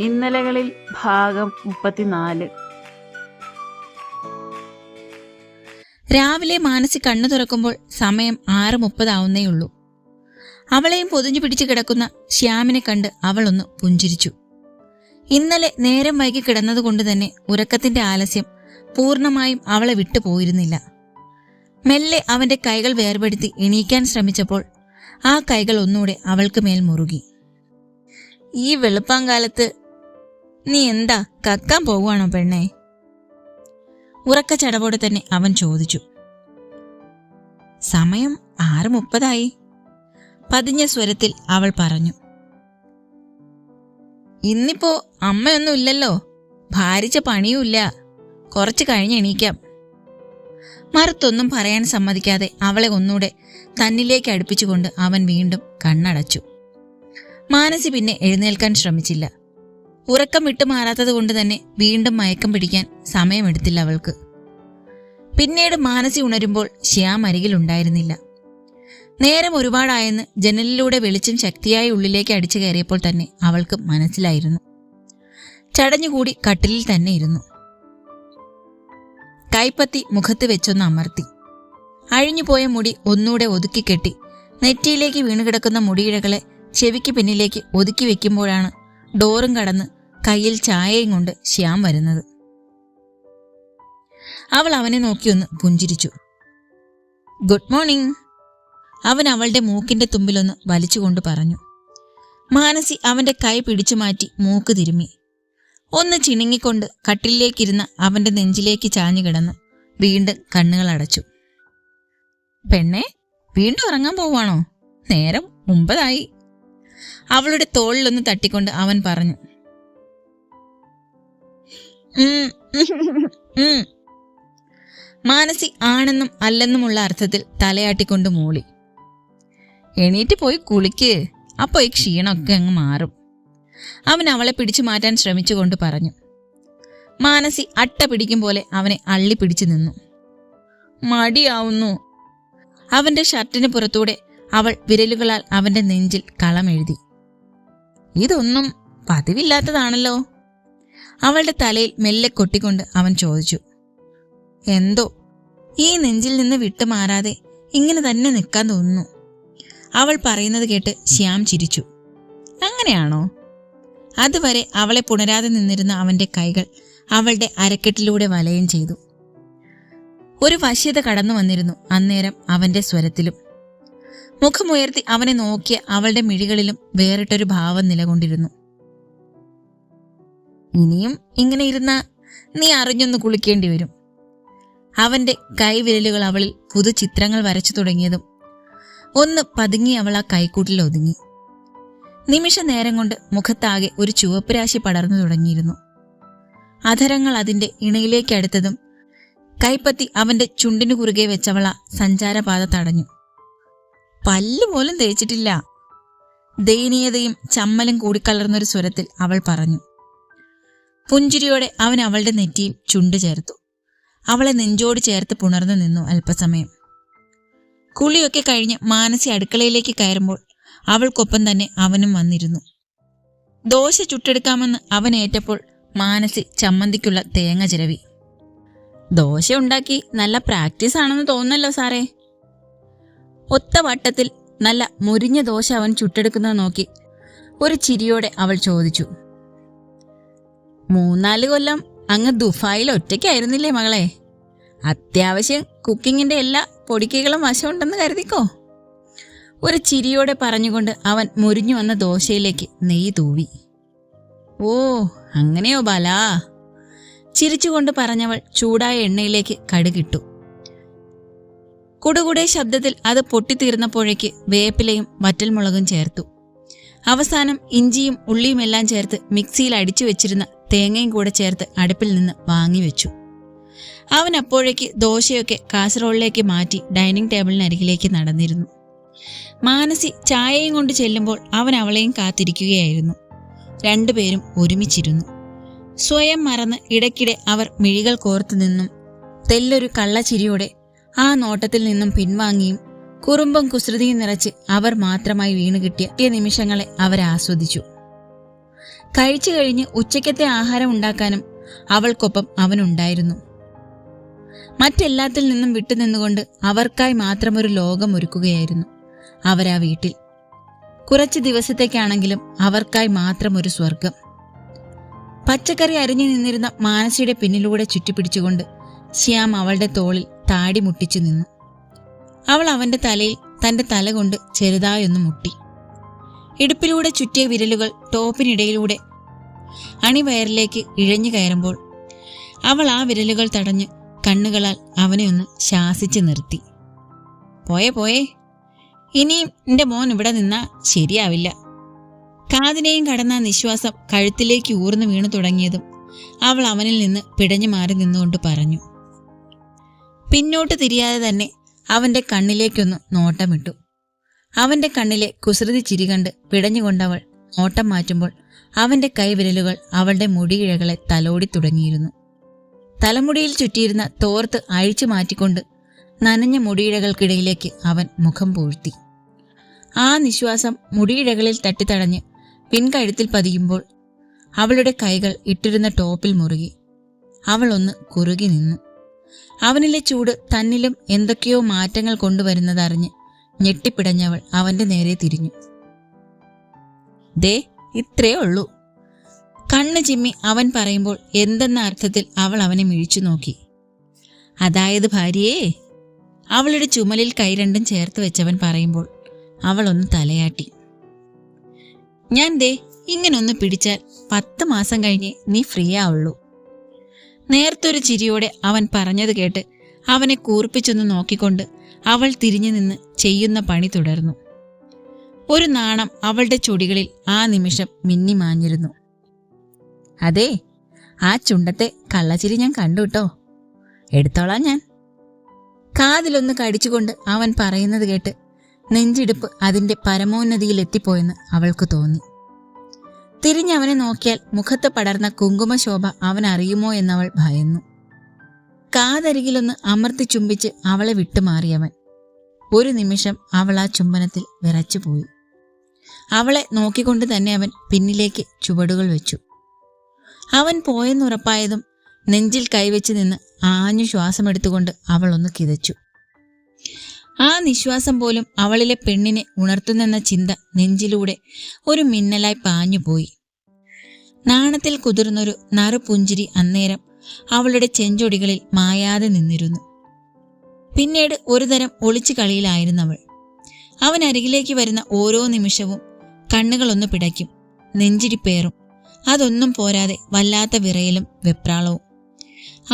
ഇന്നലകളിൽ ഭാഗം 34. രാവിലെ മാനസി കണ്ണു തുറക്കുമ്പോൾ സമയം 6:30 അവളെയും പൊതിഞ്ഞു പിടിച്ചു കിടക്കുന്ന ശ്യാമിനെ കണ്ട് അവളൊന്ന് പുഞ്ചിരിച്ചു. ഇന്നലെ നേരം വൈകി കിടന്നതുകൊണ്ട് തന്നെ ഉറക്കത്തിന്റെ ആലസ്യം പൂർണ്ണമായും അവളെ വിട്ടുപോയിരുന്നില്ല. മെല്ലെ അവന്റെ കൈകൾ വേർപെടുത്തി എണീക്കാൻ ശ്രമിച്ചപ്പോൾ ആ കൈകൾ ഒന്നുകൂടെ അവൾക്ക് മേൽ മുറുകി. ഈ വെളുപ്പാങ്കാലത്ത് നീ എന്താ കക്കാൻ പോവുകയാണോ പെണ്ണേ? ഉറക്ക ചടവോടെ തന്നെ അവൻ ചോദിച്ചു. സമയം 6:30 പതിഞ്ഞ സ്വരത്തിൽ അവൾ പറഞ്ഞു. ഇന്നിപ്പോ അമ്മയൊന്നും ഇല്ലല്ലോ, ഭാരിച്ച പണിയുമില്ല, കുറച്ചു കഴിഞ്ഞ് എണീക്കാം. മറുത്തൊന്നും പറയാൻ സമ്മതിക്കാതെ അവളെ ഒന്നുകൂടെ തന്നിലേക്ക് അടുപ്പിച്ചുകൊണ്ട് അവൻ വീണ്ടും കണ്ണടച്ചു. മാനസി പിന്നെ എഴുന്നേൽക്കാൻ ശ്രമിച്ചില്ല. ഉറക്കം വിട്ടുമാറാത്തത് കൊണ്ട് തന്നെ വീണ്ടും മയക്കം പിടിക്കാൻ സമയമെടുത്തില്ല അവൾക്ക്. പിന്നീട് മാനസി ഉണരുമ്പോൾ ശ്യാം അരികിലുണ്ടായിരുന്നില്ല. നേരം ഒരുപാടായെന്ന് ജനലിലൂടെ വെളിച്ചം ശക്തിയായി ഉള്ളിലേക്ക് അടിച്ചു കയറിയപ്പോൾ തന്നെ അവൾക്ക് മനസ്സിലായിരുന്നു. ചടഞ്ഞുകൂടി കട്ടിലിൽ തന്നെ ഇരുന്നു. കൈപ്പത്തി മുഖത്ത് വെച്ചൊന്ന് അമർത്തി. അഴിഞ്ഞുപോയ മുടി ഒന്നുകൂടെ ഒതുക്കിക്കെട്ടി നെറ്റിയിലേക്ക് വീണുകിടക്കുന്ന മുടിയിഴകളെ ചെവിക്ക് പിന്നിലേക്ക് ഒതുക്കി വെക്കുമ്പോഴാണ് ഡോറും കടന്ന് കയ്യിൽ ചായയും കൊണ്ട് ശ്യാം വരുന്നത്. അവൾ അവനെ നോക്കിയൊന്ന് പുഞ്ചിരിച്ചു. ഗുഡ് മോർണിംഗ്, അവൻ അവളുടെ മൂക്കിന്റെ തുമ്പിലൊന്ന് വലിച്ചുകൊണ്ട് പറഞ്ഞു. മാനസി അവന്റെ കൈ പിടിച്ചു മാറ്റി മൂക്ക് തിരുമ്മി. ഒന്ന് ചിണുങ്ങിക്കൊണ്ട് കട്ടിലേക്കിരുന്ന അവന്റെ നെഞ്ചിലേക്ക് ചാഞ്ഞു കിടന്നു വീണ്ടും കണ്ണുകൾ അടച്ചു. പെണ്ണെ, വീണ്ടും ഉറങ്ങാൻ പോവാണോ? നേരം 9 അവളുടെ തോളിലൊന്ന് തട്ടിക്കൊണ്ട് അവൻ പറഞ്ഞു. മാനസി ആണെന്നും അല്ലെന്നുമുള്ള അർത്ഥത്തിൽ തലയാട്ടിക്കൊണ്ട് മൂളി. എണീറ്റ് പോയി കുളിക്ക്, അപ്പൊ ഈ ക്ഷീണമൊക്കെ അങ്ങ് മാറും, അവൻ അവളെ പിടിച്ചു മാറ്റാൻ ശ്രമിച്ചുകൊണ്ട് പറഞ്ഞു. മാനസി അട്ട പിടിക്കും പോലെ അവനെ അള്ളിപ്പിടിച്ചു നിന്നു. മടിയാവുന്നു. അവന്റെ ഷർട്ടിന് പുറത്തൂടെ അവൾ വിരലുകളാൽ അവന്റെ നെഞ്ചിൽ കളമെഴുതി. ഇതൊന്നും പതിവില്ലാത്തതാണല്ലോ. അവളുടെ തലയിൽ മെല്ലെ കൊട്ടിക്കൊണ്ട് അവൻ ചോദിച്ചു. എന്തോ ഈ നെഞ്ചിൽ നിന്ന് വിട്ടുമാറാതെ ഇങ്ങനെ തന്നെ നിൽക്കാൻ തോന്നുന്നു. അവൾ പറയുന്നത് കേട്ട് ശ്യാം ചിരിച്ചു. അങ്ങനെയാണോ? അതുവരെ അവളെ പുണരാതെ നിന്നിരുന്ന അവന്റെ കൈകൾ അവളുടെ അരക്കെട്ടിലൂടെ വലയം ചെയ്തു. ഒരു വശ്യത കടന്നു വന്നിരുന്നു അന്നേരം അവന്റെ സ്വരത്തിലും. മുഖമുയർത്തി അവനെ നോക്കിയ അവളുടെ മിഴികളിലും വേറിട്ടൊരു ഭാവം നിലകൊണ്ടിരുന്നു. ഇനിയും ഇങ്ങനെ ഇരുന്ന നീ അറിഞ്ഞൊന്ന് കുളിക്കേണ്ടി വരും. അവന്റെ കൈവിരലുകൾ അവളിൽ പുതുചിത്രങ്ങൾ വരച്ചു തുടങ്ങിയതും ഒന്ന് പതുങ്ങി അവൾ ആ കൈക്കൂട്ടിൽ ഒതുങ്ങി. നിമിഷ നേരം കൊണ്ട് മുഖത്താകെ ഒരു ചുവപ്പ് രാശി പടർന്നു തുടങ്ങിയിരുന്നു. അധരങ്ങൾ അതിന്റെ ഇണയിലേക്ക് അടുത്തതും കൈപ്പത്തി അവന്റെ ചുണ്ടിനു കുറുകെ വെച്ചവള സഞ്ചാരപാത തടഞ്ഞു. പല്ലുപോലും തേച്ചിട്ടില്ല. ദയനീയതയും ചമ്മലും കൂടിക്കലർന്നൊരു സ്വരത്തിൽ അവൾ പറഞ്ഞു. പുഞ്ചിരിയോടെ അവൻ അവളുടെ നെറ്റിയിൽ ചുണ്ടു ചേർത്തു. അവളെ നെഞ്ചോട് ചേർത്ത് പുണർന്നു നിന്നു അല്പസമയം. കുളിയൊക്കെ കഴിഞ്ഞ് മാനസി അടുക്കളയിലേക്ക് കയറുമ്പോൾ അവൾക്കൊപ്പം തന്നെ അവനും വന്നിരുന്നു. ദോശ ചുട്ടെടുക്കാമെന്ന് അവൻ ഏറ്റപ്പോൾ മാനസി ചമ്മന്തിക്കുള്ള തേങ്ങ ചിരവി. ദോശ ഉണ്ടാക്കി നല്ല പ്രാക്ടീസ് ആണെന്ന് തോന്നുന്നല്ലോ സാറേ. ഒത്ത വട്ടത്തിൽ നല്ല മുരിഞ്ഞ ദോശ അവൻ ചുട്ടെടുക്കുന്നത് നോക്കി ഒരു ചിരിയോടെ അവൾ ചോദിച്ചു. 3-4 കൊല്ലം അങ്ങ് ദുബായിൽ ഒറ്റയ്ക്കായിരുന്നില്ലേ മകളെ? അത്യാവശ്യം കുക്കിങ്ങിന്റെ എല്ലാ പൊടിക്കൈകളും വശമുണ്ടെന്ന് കരുതിക്കോ. ഒരു ചിരിയോടെ പറഞ്ഞുകൊണ്ട് അവൻ മുരിഞ്ഞു വന്ന ദോശയിലേക്ക് നെയ്യ് തൂവി. ഓ അങ്ങനെയോ ബാലാ, ചിരിച്ചുകൊണ്ട് പറഞ്ഞവൾ ചൂടായ എണ്ണയിലേക്ക് കടുകിട്ടു. കുടുകുടെ ശബ്ദത്തിൽ അത് പൊട്ടിത്തീർന്നപ്പോഴേക്ക് വേപ്പിലയും വറ്റൽമുളകും ചേർത്തു. അവസാനം ഇഞ്ചിയും ഉള്ളിയുമെല്ലാം ചേർത്ത് മിക്സിയിൽ അടിച്ചു വെച്ചിരുന്ന തേങ്ങയും കൂടെ ചേർത്ത് അടുപ്പിൽ നിന്ന് വാങ്ങിവെച്ചു. അവൻ അപ്പോഴേക്ക് ദോശയൊക്കെ കാസറോളിലേക്ക് മാറ്റി ഡൈനിങ് ടേബിളിനരികിലേക്ക് നടന്നിരുന്നു. മാനസി ചായയും കൊണ്ട് ചെല്ലുമ്പോൾ അവൻ അവളെയും കാത്തിരിക്കുകയായിരുന്നു. രണ്ടുപേരും ഒരുമിച്ചിരുന്നു. സ്വയം മറന്ന് ഇടയ്ക്കിടെ അവർ മിഴികൾ കോർത്തു നിന്നും തെല്ലൊരു കള്ളച്ചിരിയോടെ ആ നോട്ടത്തിൽ നിന്നും പിൻവാങ്ങിയും കുറുമ്പും കുസൃതിയും നിറച്ച് അവർ മാത്രമായി വീണുകിട്ടിയ നിമിഷങ്ങളെ അവരാസ്വദിച്ചു. കഴിച്ചു കഴിഞ്ഞ് ഉച്ചയ്ക്കത്തെ ആഹാരം ഉണ്ടാക്കാനും അവൾക്കൊപ്പം അവനുണ്ടായിരുന്നു. മറ്റെല്ലാത്തിൽ നിന്നും വിട്ടുനിന്നുകൊണ്ട് അവർക്കായി മാത്രമൊരു ലോകം ഒരുക്കുകയായിരുന്നു അവരാ വീട്ടിൽ. കുറച്ചു ദിവസത്തേക്കാണെങ്കിലും അവർക്കായി മാത്രമൊരു സ്വർഗം. പച്ചക്കറി അരിഞ്ഞു നിന്നിരുന്ന മാനസിയുടെ പിന്നിലൂടെ ചുറ്റിപ്പിടിച്ചുകൊണ്ട് ശ്യാം അവളുടെ തോളിൽ താടി മുട്ടിച്ചു നിന്നു. അവൾ അവന്റെ തലയിൽ തന്റെ തല കൊണ്ട് ചെറുതായൊന്ന് മുട്ടി. ഇടുപ്പിലൂടെ ചുറ്റിയ വിരലുകൾ ടോപ്പിനിടയിലൂടെ അണിവയറിലേക്ക് ഇഴഞ്ഞു കയറുമ്പോൾ അവൾ ആ വിരലുകൾ തടഞ്ഞ് കണ്ണുകളാൽ അവനെ ഒന്ന് ശാസിച്ചു നിർത്തി. പോയേ പോയേ, ഇനിയും എന്റെ മോൻ ഇവിടെ നിന്നാ ശരിയാവില്ല. കാതിനെയും കടന്ന നിശ്വാസം കഴുത്തിലേക്ക് ഊർന്നു വീണു തുടങ്ങിയതും അവൾ അവനിൽ നിന്ന് പിടഞ്ഞു മാറി നിന്നുകൊണ്ട് പറഞ്ഞു. പിന്നോട്ട് തിരിയാതെ തന്നെ അവന്റെ കണ്ണിലേക്കൊന്ന് നോട്ടമിട്ടു. അവന്റെ കണ്ണിലെ കുസൃതി ചിരി കണ്ട് പിടഞ്ഞുകൊണ്ടവൾ നോട്ടം മാറ്റുമ്പോൾ അവന്റെ കൈവിരലുകൾ അവളുടെ മുടിയിഴകളെ തലോടി തുടങ്ങിയിരുന്നു. തലമുടിയിൽ ചുറ്റിയിരുന്ന തോർത്ത് അഴിച്ചു മാറ്റിക്കൊണ്ട് നനഞ്ഞ മുടിയിഴകൾക്കിടയിലേക്ക് അവൻ മുഖം പൂഴ്ത്തി. ആ നിശ്വാസം മുടിയിഴകളിൽ തട്ടിത്തടഞ്ഞ് പിൻകഴുത്തിൽ പതിയുമ്പോൾ അവളുടെ കൈകൾ ഇട്ടിരുന്ന ടോപ്പിൽ മുറുകി. അവൾ ഒന്ന് കുറുകി നിന്നു. അവനിലെ ചൂട് തന്നിലും എന്തൊക്കെയോ മാറ്റങ്ങൾ കൊണ്ടുവരുന്നതറിഞ്ഞ് ഞെട്ടിപ്പിടഞ്ഞവൾ അവന്റെ നേരെ തിരിഞ്ഞു. ദേ ഇത്രേ ഉള്ളൂ. കണ്ണ് ചിമ്മി അവൻ പറയുമ്പോൾ എന്തെന്ന അർത്ഥത്തിൽ അവൾ അവനെ മിഴിച്ചു നോക്കി. അതായത് ഭാര്യയേ, അവളുടെ ചുമലിൽ കൈ രണ്ടും ചേർത്ത് വെച്ചവൻ പറയുമ്പോൾ അവളൊന്ന് തലയാട്ടി. ഞാൻ ദേ ഇങ്ങനൊന്ന് പിടിച്ചാൽ 10 മാസം കഴിഞ്ഞേ നീ ഫ്രീ ആവുള്ളൂ. നേർത്തൊരു ചിരിയോടെ അവൻ പറഞ്ഞത് കേട്ട് അവനെ കൂർപ്പിച്ചൊന്ന് നോക്കിക്കൊണ്ട് അവൾ തിരിഞ്ഞു നിന്ന് ചെയ്യുന്ന പണി തുടർന്നു. ഒരു നാണം അവളുടെ ചൊടികളിൽ ആ നിമിഷം മിന്നിമാഞ്ഞിരുന്നു. അതെ, ആ ചുണ്ടത്തെ കള്ളച്ചിരി ഞാൻ കണ്ടുട്ടോ. എടുത്തോളാം ഞാൻ. കാതിലൊന്ന് കടിച്ചുകൊണ്ട് അവൻ പറയുന്നത് കേട്ട് നെഞ്ചിടിപ്പ് അതിന്റെ പരമോന്നതിയിലെത്തിപ്പോയെന്ന് അവൾക്ക് തോന്നി. തിരിഞ്ഞവനെ നോക്കിയാൽ മുഖത്ത് പടർന്ന കുങ്കുമശോഭ അവൻ അറിയുമോ എന്നവൾ ഭയന്നു. കാതരികിലൊന്ന് അമർത്തി ചുംബിച്ച് അവളെ വിട്ടുമാറിയവൻ. ഒരു നിമിഷം അവൾ ആ ചുംബനത്തിൽ വിറച്ചുപോയി. അവളെ നോക്കിക്കൊണ്ട് തന്നെ അവൻ പിന്നിലേക്ക് ചുവടുകൾ വെച്ചു. അവൻ പോയെന്നുറപ്പായതും നെഞ്ചിൽ കൈവച്ച് നിന്ന് ആഞ്ഞു ശ്വാസമെടുത്തുകൊണ്ട് അവൾ ഒന്ന് കിതച്ചു. ആ നിശ്വാസം പോലും അവളിലെ പെണ്ണിനെ ഉണർത്തുന്നെന്ന ചിന്ത നെഞ്ചിലൂടെ ഒരു മിന്നലായി പാഞ്ഞുപോയി. നാണത്തിൽ കുതിർന്നൊരു നറുപുഞ്ചിരി അന്നേരം അവളുടെ ചെഞ്ചൊടികളിൽ മായാതെ നിന്നിരുന്നു. പിന്നീട് ഒരുതരം ഒളിച്ചു കളിയിലായിരുന്നവൾ. അവൻ അരികിലേക്ക് വരുന്ന ഓരോ നിമിഷവും കണ്ണുകളൊന്ന് പിടയ്ക്കും, നെഞ്ചിരിപ്പേറും. അതൊന്നും പോരാതെ വല്ലാത്ത വിറയലും വെപ്രാളവും.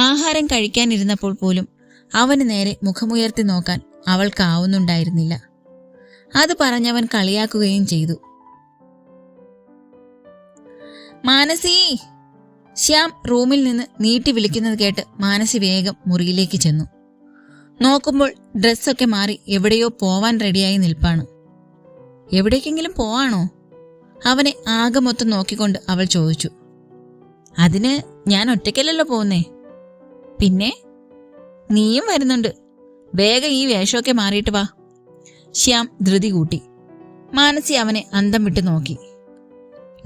ആഹാരം കഴിക്കാനിരുന്നപ്പോൾ പോലും അവന് നേരെ മുഖമുയർത്തി നോക്കാൻ അവൾക്കാവുന്നുണ്ടായിരുന്നില്ല. അത് പറഞ്ഞവൻ കളിയാക്കുകയും ചെയ്തു. മാനസി! ശ്യാം റൂമിൽ നിന്ന് നീട്ടി വിളിക്കുന്നത് കേട്ട് മാനസി വേഗം മുറിയിലേക്ക് ചെന്നു. നോക്കുമ്പോൾ ഡ്രസ്സൊക്കെ മാറി എവിടെയോ പോവാൻ റെഡിയായി നിൽപ്പാണ്. എവിടേക്കെങ്കിലും പോവാണോ? അവനെ ആകെ മൊത്തം നോക്കിക്കൊണ്ട് അവൾ ചോദിച്ചു. അതിന് ഞാൻ ഒറ്റയ്ക്കല്ലല്ലോ പോന്നേ. പിന്നെ നീയും വരുന്നുണ്ട്. വേഗം ഈ വേഷമൊക്കെ മാറിയിട്ട് വാ. ശ്യാം ധൃതി കൂട്ടി. മാനസി അവനെ അന്തം വിട്ട് നോക്കി.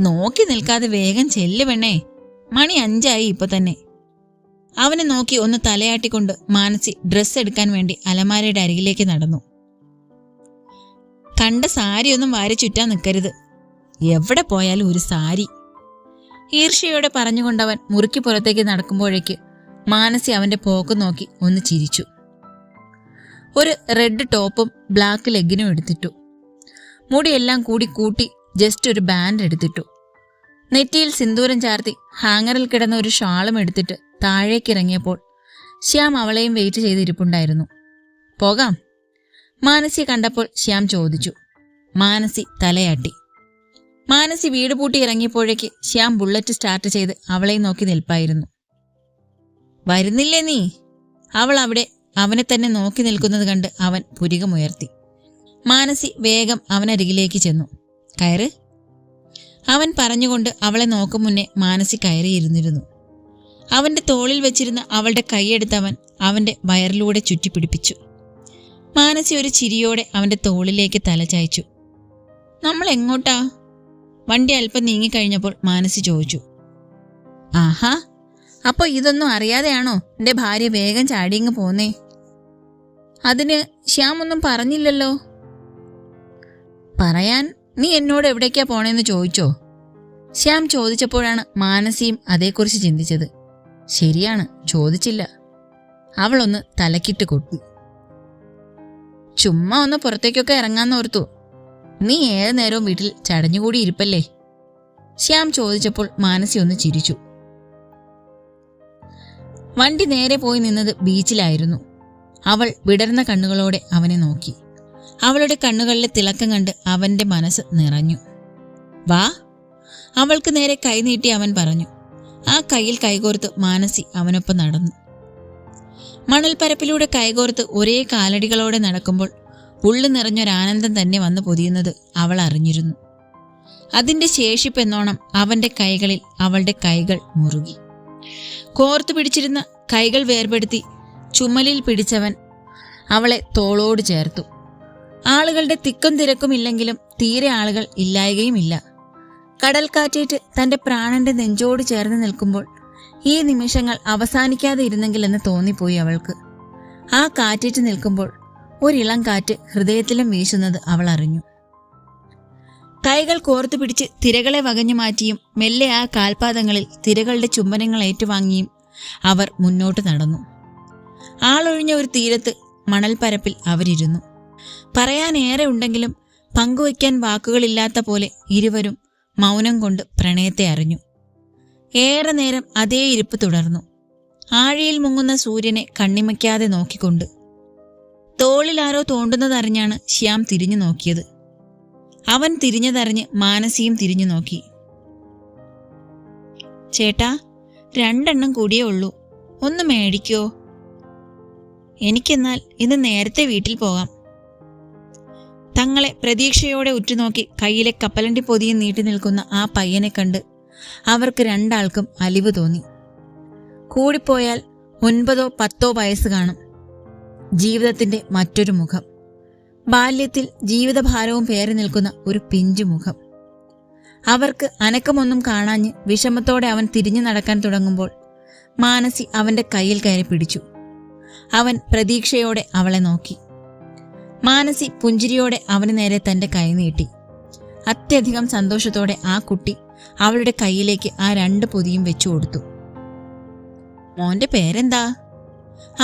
നോക്കി നിൽക്കാതെ വേഗം ചെല്ല് പെണ്ണേ, മണി 5 ആയി ഇപ്പൊ തന്നെ. അവനെ നോക്കി ഒന്ന് തലയാട്ടിക്കൊണ്ട് മാനസി ഡ്രസ്സ് എടുക്കാൻ വേണ്ടി അലമാരയുടെ അരികിലേക്ക് നടന്നു. കണ്ട സാരിയൊന്നും വാരി ചുറ്റാൻ നിൽക്കരുത്. എവിടെ പോയാലും ഒരു സാരി. ഈർഷ്യയോടെ പറഞ്ഞുകൊണ്ടവൻ മുറുക്കി പുറത്തേക്ക് നടക്കുമ്പോഴേക്ക് മാനസി അവന്റെ പോക്ക് നോക്കി ഒന്ന് ചിരിച്ചു. ഒരു റെഡ് ടോപ്പും ബ്ലാക്ക് ലെഗിനും എടുത്തിട്ടു. മുടിയെല്ലാം കൂട്ടി ജസ്റ്റ് ഒരു ബാൻഡ് എടുത്തിട്ടു. നെറ്റിയിൽ സിന്ദൂരം ചാർത്തി ഹാങ്ങറിൽ കിടന്ന ഒരു ഷാളും എടുത്തിട്ട് താഴേക്കിറങ്ങിയപ്പോൾ ശ്യാം അവളെയും വെയിറ്റ് ചെയ്തിരിപ്പുണ്ടായിരുന്നു. പോകാം? മാനസിയെ കണ്ടപ്പോൾ ശ്യാം ചോദിച്ചു. മാനസി തലയാട്ടി. മാനസി വീട് പൂട്ടി ഇറങ്ങിയപ്പോഴേക്ക് ശ്യാം ബുള്ളറ്റ് സ്റ്റാർട്ട് ചെയ്ത് അവളെ നോക്കി നിൽപ്പായിരുന്നു. വരുന്നില്ലേ നീ? അവൾ അവിടെ അവനെ തന്നെ നോക്കി നിൽക്കുന്നത് കണ്ട് അവൻ പുരികമുയർത്തി. മാനസി വേഗം അവനരികിലേക്ക് ചെന്നു. കയറ്. അവൻ പറഞ്ഞുകൊണ്ട് അവളെ നോക്കും മുന്നേ മാനസി കയറിയിരുന്നിരുന്നു. അവന്റെ തോളിൽ വെച്ചിരുന്ന അവളുടെ കൈയെടുത്തവൻ അവന്റെ വയറിലൂടെ ചുറ്റിപ്പിടിപ്പിച്ചു. മാനസി ഒരു ചിരിയോടെ അവന്റെ തോളിലേക്ക് തല ചായ്ച്ചു. നമ്മൾ എങ്ങോട്ടാ? വണ്ടി അല്പം നീങ്ങിക്കഴിഞ്ഞപ്പോൾ മാനസി ചോദിച്ചു. ആഹാ, അപ്പൊ ഇതൊന്നും അറിയാതെയാണോ എൻ്റെ ഭാര്യ വേഗം ചാടിയങ്ങ് പോന്നേ? അതിന് ശ്യാം ഒന്നും പറഞ്ഞില്ലല്ലോ. പറയാൻ നീ എന്നോട് എവിടേക്കാ പോണേന്ന് ചോദിച്ചോ? ശ്യാം ചോദിച്ചപ്പോഴാണ് മാനസിയും അതേക്കുറിച്ച് ചിന്തിച്ചത്. ശരിയാണ്, ചോദിച്ചില്ല. അവളൊന്ന് തലക്കിട്ട് കൊട്ടി. ചുമ്മാ ഒന്ന് പുറത്തേക്കൊക്കെ ഇറങ്ങാന്നോർത്തു. നീ ഏത് നേരവും വീട്ടിൽ ചടഞ്ഞുകൂടി ഇരിപ്പല്ലേ? ശ്യാം ചോദിച്ചപ്പോൾ മാനസി ഒന്ന് ചിരിച്ചു. വണ്ടി നേരെ പോയി നിന്നത് ബീച്ചിലായിരുന്നു. അവൾ വിടർന്ന കണ്ണുകളോടെ അവനെ നോക്കി. അവളുടെ കണ്ണുകളിലെ തിളക്കം കണ്ട് അവന്റെ മനസ്സ് നിറഞ്ഞു. വാ, അവൾക്ക് നേരെ കൈനീട്ടി അവൻ പറഞ്ഞു. ആ കൈയിൽ കൈകോർത്ത് മാനസി അവനൊപ്പം നടന്നു. മണൽപ്പരപ്പിലൂടെ കൈകോർത്ത് ഒരേ കാലടികളോടെ നടക്കുമ്പോൾ ഉള്ളു നിറഞ്ഞൊരാനന്ദം തന്നെ വന്നു പൊതിയുന്നത് അവൾ അറിഞ്ഞിരുന്നു. അതിന്റെ ശേഷിപ്പെന്നോണം അവന്റെ കൈകളിൽ അവളുടെ കൈകൾ മുറുകി. കോർത്തു പിടിച്ചിരുന്ന കൈകൾ വേർപെടുത്തി ചുമലിൽ പിടിച്ചവൻ അവളെ തോളോട് ചേർത്തു. ആളുകളുടെ തിക്കും തിരക്കും ഇല്ലെങ്കിലും തീരെ ആളുകൾ ഇല്ലായകയുമില്ല. കടൽക്കാറ്റേറ്റ് തന്റെ പ്രാണന്റെ നെഞ്ചോട് ചേർന്ന് നിൽക്കുമ്പോൾ ഈ നിമിഷങ്ങൾ അവസാനിക്കാതെ ഇരുന്നെങ്കിലെന്ന് തോന്നിപ്പോയി അവൾക്ക്. ആ കാറ്റേറ്റ് നിൽക്കുമ്പോൾ ഒരിളം കാറ്റ് ഹൃദയത്തിലും വീശുന്നത് അവൾ അറിഞ്ഞു. കൈകൾ കോർത്തു പിടിച്ച് തിരകളെ വകഞ്ഞു മാറ്റിയും മെല്ലെ ആ കാൽപാദങ്ങളിൽ തിരകളുടെ ചുംബനങ്ങൾ ഏറ്റുവാങ്ങിയും അവർ മുന്നോട്ട് നടന്നു. ആളൊഴിഞ്ഞ ഒരു തീരത്ത് മണൽപ്പരപ്പിൽ അവരിരുന്നു. പറയാനേറെ ഉണ്ടെങ്കിലും പങ്കുവയ്ക്കാൻ വാക്കുകളില്ലാത്ത പോലെ ഇരുവരും മൗനം കൊണ്ട് പ്രണയത്തെ അറിഞ്ഞു. ഏറെ നേരം അതേ ഇരിപ്പ് തുടർന്നു. ആഴിയിൽ മുങ്ങുന്ന സൂര്യനെ കണ്ണിമയ്ക്കാതെ നോക്കിക്കൊണ്ട്. തോളിൽ ആരോ തോണ്ടുന്നതറിഞ്ഞാണ് ശ്യാം തിരിഞ്ഞു നോക്കിയത്. അവൻ തിരിഞ്ഞതറിഞ്ഞ് മാനസിയും തിരിഞ്ഞു നോക്കി. ചേട്ടാ, 2 എണ്ണം കൂടിയേ ഉള്ളൂ, ഒന്ന് മേടിക്കോ? എനിക്കെന്നാൽ ഇന്ന് നേരത്തെ വീട്ടിൽ പോകാം. തങ്ങളെ പ്രതീക്ഷയോടെ ഉറ്റുനോക്കി കയ്യിലെ കപ്പലണ്ടി പൊതിയും നീട്ടി നിൽക്കുന്ന ആ പയ്യനെ കണ്ട് അവർക്ക് 2 ആൾക്കും അലിവ് തോന്നി. കൂടിപ്പോയാൽ 9-10 വയസ്സ് കാണും. ജീവിതത്തിന്റെ മറ്റൊരു മുഖം. ബാല്യത്തിൽ ജീവിതഭാരവും പേറി നിൽക്കുന്ന ഒരു പിഞ്ചു മുഖം. അവർക്ക് അനക്കമൊന്നും കാണാഞ്ഞ് വിഷമത്തോടെ അവൻ തിരിഞ്ഞു നടക്കാൻ തുടങ്ങുമ്പോൾ മാനസി അവന്റെ കയ്യിൽ കയറി പിടിച്ചു. അവൻ പ്രതീക്ഷയോടെ അവളെ നോക്കി. മാനസി പുഞ്ചിരിയോടെ അവന് നേരെ തന്റെ കൈ നീട്ടി. അത്യധികം സന്തോഷത്തോടെ ആ കുട്ടി അവളുടെ കയ്യിലേക്ക് ആ 2 പൊതിയും വെച്ചു കൊടുത്തു. മോന്റെ പേരെന്താ?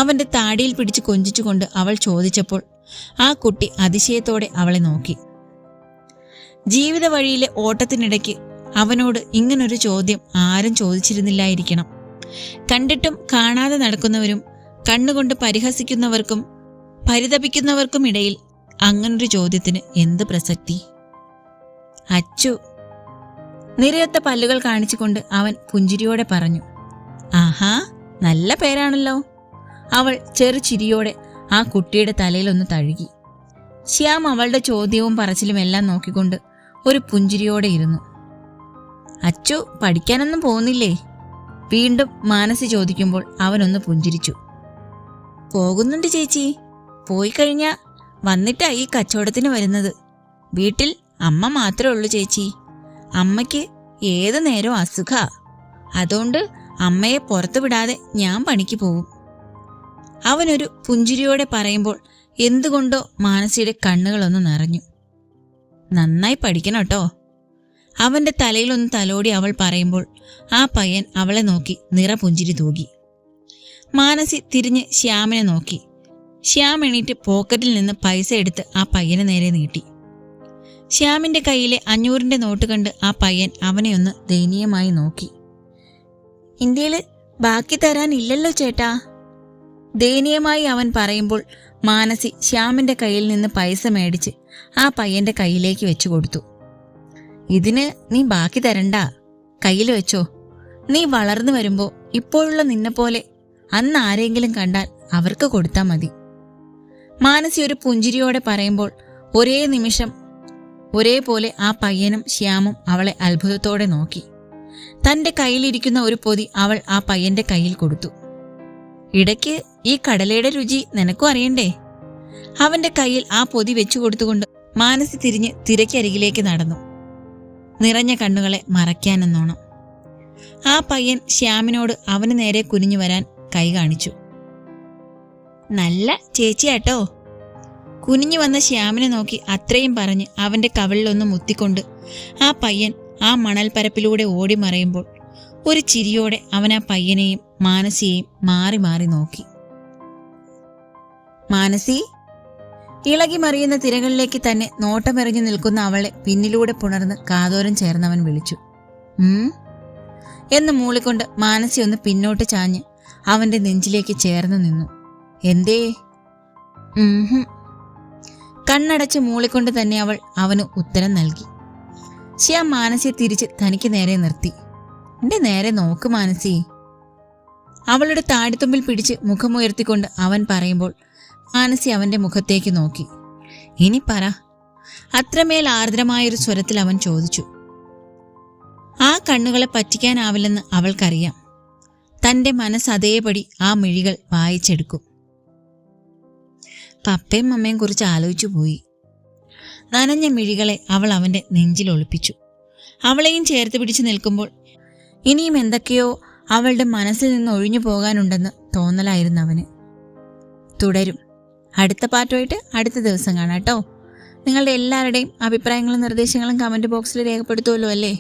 അവന്റെ താടിയിൽ പിടിച്ച് കൊഞ്ചിച്ചുകൊണ്ട് അവൾ ചോദിച്ചപ്പോൾ ആ കുട്ടി അതിശയത്തോടെ അവളെ നോക്കി. ജീവിത വഴിയിലെ ഓട്ടത്തിനിടയ്ക്ക് അവനോട് ഇങ്ങനൊരു ചോദ്യം ആരും ചോദിച്ചിരുന്നില്ലായിരിക്കണം. കണ്ടിട്ടും കാണാതെ നടക്കുന്നവരും കണ്ണുകൊണ്ട് പരിഹസിക്കുന്നവർക്കും പരിതപിക്കുന്നവർക്കും ഇടയിൽ അങ്ങനൊരു ചോദ്യത്തിന് എന്ത് പ്രസക്തി? അച്ചു. നിരയൊത്ത പല്ലുകൾ കാണിച്ചുകൊണ്ട് അവൻ പുഞ്ചിരിയോടെ പറഞ്ഞു. ആഹാ, നല്ല പേരാണല്ലോ. അവൾ ചെറുചിരിയോടെ ആ കുട്ടിയുടെ തലയിലൊന്ന് തഴുകി. ശ്യാം അവളുടെ ചോദ്യവും പറച്ചിലുമെല്ലാം നോക്കിക്കൊണ്ട് ഒരു പുഞ്ചിരിയോടെ ഇരുന്നു. അച്ചു പഠിക്കാനൊന്നും പോകുന്നില്ലേ? വീണ്ടും മാനസി ചോദിക്കുമ്പോൾ അവനൊന്ന് പുഞ്ചിരിച്ചു. പോകുന്നുണ്ട് ചേച്ചി. പോയി കഴിഞ്ഞാ വന്നിട്ടാ ഈ കച്ചവടത്തിന് വരുന്നത്. വീട്ടിൽ അമ്മ മാത്രമേ ഉള്ളൂ ചേച്ചി. അമ്മയ്ക്ക് ഏതു നേരവും അസുഖാ. അതുകൊണ്ട് അമ്മയെ പുറത്തു വിടാതെ ഞാൻ പണിക്ക് പോകും. അവനൊരു പുഞ്ചിരിയോടെ പറയുമ്പോൾ എന്തുകൊണ്ടോ മാനസിയുടെ കണ്ണുകളൊന്ന് നിറഞ്ഞു. നന്നായി പഠിക്കണം കേട്ടോ. അവന്റെ തലയിലൊന്ന് തലോടി അവൾ പറയുമ്പോൾ ആ പയ്യൻ അവളെ നോക്കി നിറപുഞ്ചിരി തൂകി. മാനസി തിരിഞ്ഞ് ശ്യാമിനെ നോക്കി. ശ്യാം എണീറ്റ് പോക്കറ്റിൽ നിന്ന് പൈസ എടുത്ത് ആ പയ്യന് നേരെ നീട്ടി. ശ്യാമിന്റെ കയ്യിലെ 500-ന്റെ നോട്ട് കണ്ട് ആ പയ്യൻ അവനെ ഒന്ന് ദയനീയമായി നോക്കി. ഇന്ത്യയില് ബാക്കി തരാനില്ലല്ലോ ചേട്ടാ. ദയനീയമായി അവൻ പറയുമ്പോൾ മാനസി ശ്യാമിന്റെ കയ്യിൽ നിന്ന് പൈസ മേടിച്ച് ആ പയ്യന്റെ കയ്യിലേക്ക് വെച്ചു കൊടുത്തു. ഇതിന് നീ ബാക്കി തരണ്ട, കയ്യിൽ വെച്ചോ. നീ വളർന്നു വരുമ്പോ ഇപ്പോഴുള്ള നിന്നെപ്പോലെ അന്ന് ആരെങ്കിലും കണ്ടാൽ അവർക്ക് കൊടുത്താൽ മതി. മാനസി ഒരു പുഞ്ചിരിയോടെ പറയുമ്പോൾ ഒരേ നിമിഷം ഒരേപോലെ ആ പയ്യനും ശ്യാമും അവളെ അത്ഭുതത്തോടെ നോക്കി. തന്റെ കയ്യിലിരിക്കുന്ന ഒരു പൊതി അവൾ ആ പയ്യന്റെ കയ്യിൽ കൊടുത്തു. ഇടയ്ക്ക് ഈ കടലയുടെ രുചി നിനക്കും അറിയണ്ടേ? അവന്റെ കയ്യിൽ ആ പൊതി വെച്ചു കൊടുത്തുകൊണ്ട് മാനസി തിരിഞ്ഞ് തിരക്കരികിലേക്ക് നടന്നു. നിറഞ്ഞ കണ്ണുകളെ മറയ്ക്കാനെന്നോണം. ആ പയ്യൻ ശ്യാമിനോട് അവന് നേരെ കുനിഞ്ഞു വരാൻ കൈ കാണിച്ചു. നല്ല ചേച്ചിയാട്ടോ. കുനിഞ്ഞു വന്ന ശ്യാമിനെ നോക്കി അത്രയും പറഞ്ഞ് അവന്റെ കവിളിലൊന്ന് മുത്തിക്കൊണ്ട് ആ പയ്യൻ ആ മണൽപ്പരപ്പിലൂടെ ഓടി മറയുമ്പോൾ ഒരു ചിരിയോടെ അവൻ ആ പയ്യനെയും മാനസിയെയും മാറി മാറി നോക്കി. മാനസി. ഇളകി മറിയുന്ന തിരകളിലേക്ക് തന്നെ നോട്ടമെറിഞ്ഞു നിൽക്കുന്ന അവളെ പിന്നിലൂടെ പുണർന്ന് കാതോരം ചേർന്നവൻ വിളിച്ചു. എന്ന് മൂളിക്കൊണ്ട് മാനസി ഒന്ന് പിന്നോട്ട് ചാഞ്ഞ് അവന്റെ നെഞ്ചിലേക്ക് ചേർന്ന് നിന്നു. എന്തേ? കണ്ണടച്ച് മൂളിക്കൊണ്ട് തന്നെ അവൾ അവന് ഉത്തരം നൽകി. ശ്യാം മാനസിയെ തിരിച്ച് തനിക്ക് നേരെ നിർത്തി. എന്റെ നേരെ നോക്ക് മാനസി. അവളുടെ താടിത്തുമ്പിൽ പിടിച്ച് മുഖമുയർത്തിക്കൊണ്ട് അവൻ പറയുമ്പോൾ മാനസി അവന്റെ മുഖത്തേക്ക് നോക്കി. ഇനി പറ. അത്രമേൽ ആർദ്രമായൊരു സ്വരത്തിൽ അവൻ ചോദിച്ചു. ആ കണ്ണുകളെ പറ്റിക്കാനാവില്ലെന്ന് അവൾക്കറിയാം. തന്റെ മനസ്സ് അതേപടി ആ മിഴികൾ വായിച്ചെടുക്കും. പപ്പയും അമ്മയും കുറിച്ച് ആലോചിച്ചു പോയി. നനഞ്ഞ മിഴികളെ അവൾ അവന്റെ നെഞ്ചിൽ ഒളിപ്പിച്ചു. അവളെയും ചേർത്ത് പിടിച്ചു നിൽക്കുമ്പോൾ ഇനിയും എന്തൊക്കെയോ അവളുടെ മനസ്സിൽ നിന്ന് ഒഴിഞ്ഞു പോകാനുണ്ടെന്ന് തോന്നലായിരുന്നു അവന്. തുടരും. അടുത്ത പാർട്ടുമായിട്ട് അടുത്ത ദിവസം കാണാം കേട്ടോ. നിങ്ങളുടെ എല്ലാവരുടെയും അഭിപ്രായങ്ങളും നിർദ്ദേശങ്ങളും കമന്റ് ബോക്സിൽ രേഖപ്പെടുത്തുമല്ലോ അല്ലേ?